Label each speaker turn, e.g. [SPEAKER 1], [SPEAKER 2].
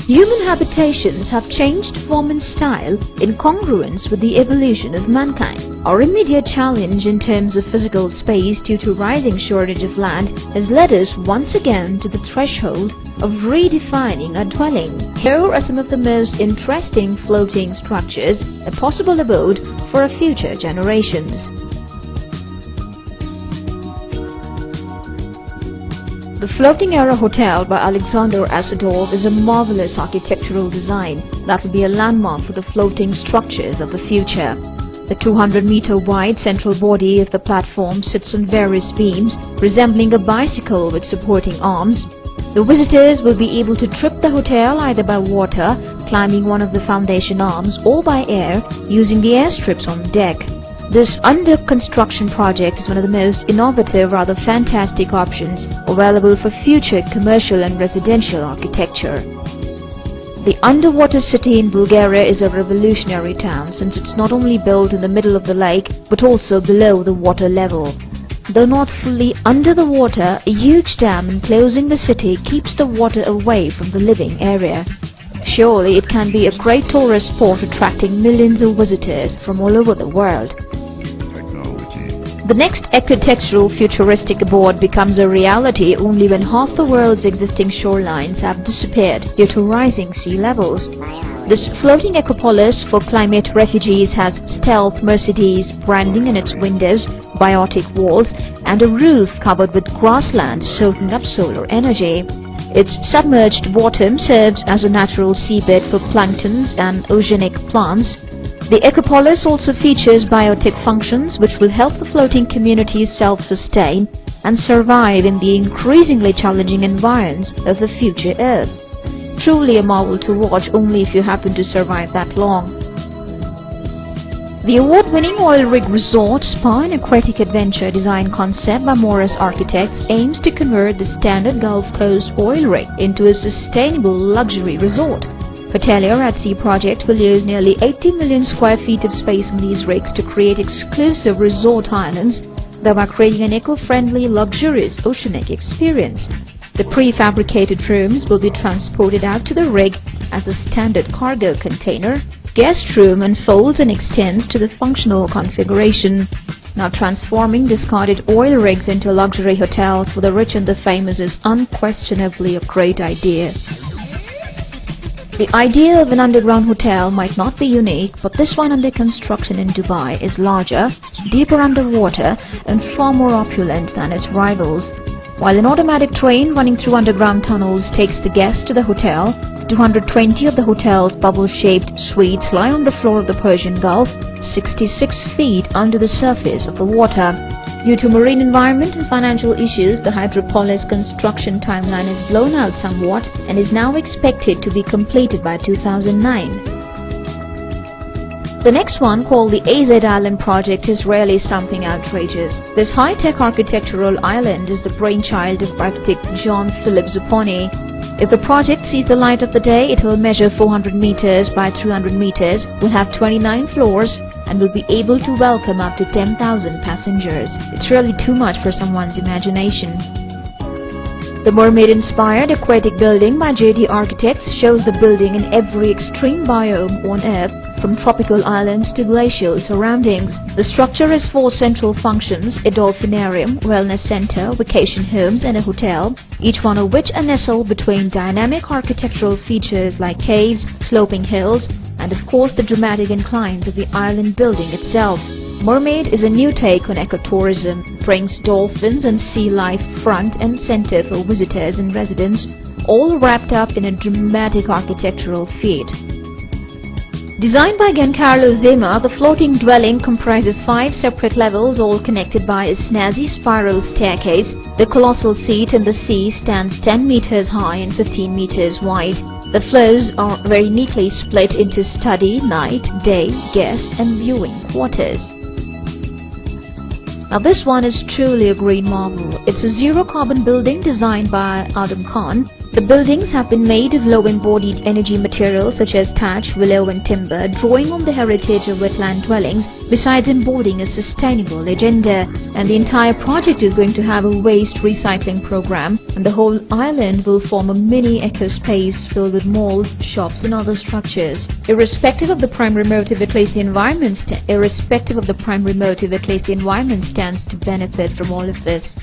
[SPEAKER 1] Human habitations have changed form and style in congruence with the evolution of mankind. Our immediate challenge in terms of physical space due to rising shortage of land has led us once again to the threshold of redefining our dwelling. Here are some of the most interesting floating structures, a possible abode for our future generations. The Floating Era Hotel by Alexander Asadov is a marvelous architectural design that will be a landmark for the floating structures of the future. The 200-meter wide central body of the platform sits on various beams, resembling a bicycle with supporting arms. The visitors will be able to trip the hotel either by water, climbing one of the foundation arms, or by air, using the airstrips on the deck. This under-construction project is one of the most innovative, rather fantastic options available for future commercial and residential architecture. The underwater city in Bulgaria is a revolutionary town since it's not only built in the middle of the lake but also below the water level. Though not fully under the water, a huge dam enclosing the city keeps the water away from the living area. Surely it can be a great tourist spot attracting millions of visitors from all over the world. The next architectural futuristic abode becomes a reality only when half the world's existing shorelines have disappeared due to rising sea levels. This floating ecopolis for climate refugees has stealth Mercedes branding in its windows, biotic walls, and a roof covered with grassland soaking up solar energy. Its submerged bottom serves as a natural seabed for planktons and oceanic plants. The ecopolis also features biotic functions which will help the floating communities self-sustain and survive in the increasingly challenging environs of the future Earth. Truly a marvel to watch only if you happen to survive that long. The award-winning oil rig resort, spa and aquatic adventure design concept by Morris Architects aims to convert the standard Gulf Coast oil rig into a sustainable luxury resort. Hotelier at Sea project will use nearly 80 million square feet of space on these rigs to create exclusive resort islands, thereby creating an eco-friendly, luxurious oceanic experience. The prefabricated rooms will be transported out to the rig as a standard cargo container. Guest room unfolds and extends to the functional configuration. Now transforming discarded oil rigs into luxury hotels for the rich and the famous is unquestionably a great idea. The idea of an underground hotel might not be unique, but this one under construction in Dubai is larger, deeper underwater, and far more opulent than its rivals. While an automatic train running through underground tunnels takes the guests to the hotel, 220 of the hotel's bubble-shaped suites lie on the floor of the Persian Gulf, 66 feet under the surface of the water. Due to marine environment and financial issues, the Hydropolis construction timeline is blown out somewhat and is now expected to be completed by 2009. The next one, called the AZ Island project, is really something outrageous. This high-tech architectural island is the brainchild of architect John Philip Zupponi. If the project sees the light of the day, it will measure 400 meters by 300 meters, will have 29 floors, and will be able to welcome up to 10,000 passengers. It's really too much for someone's imagination. The mermaid-inspired aquatic building by JD Architects shows the building in every extreme biome on Earth, from tropical islands to glacial surroundings. The structure has 4 central functions: a dolphinarium, wellness center, vacation homes, and a hotel, each one of which are nestled between dynamic architectural features like caves, sloping hills, and of course the dramatic inclines of the island building itself. Mermaid is a new take on ecotourism, brings dolphins and sea life front and center for visitors and residents, all wrapped up in a dramatic architectural feat. Designed by Giancarlo Zema, the floating dwelling comprises 5 separate levels, all connected by a snazzy spiral staircase. The colossal seat in the sea stands 10 meters high and 15 meters wide. The floors are very neatly split into study, night, day, guest, and viewing quarters. Now this one is truly a green marvel. It's a zero-carbon building designed by Adam Khan. The buildings have been made of low embodied energy materials such as thatch, willow and timber, drawing on the heritage of wetland dwellings, besides embodying a sustainable agenda. And the entire project is going to have a waste recycling program, and the whole island will form a mini eco-space filled with malls, shops and other structures. Irrespective of the primary motive, at least the environment stands to benefit from all of this.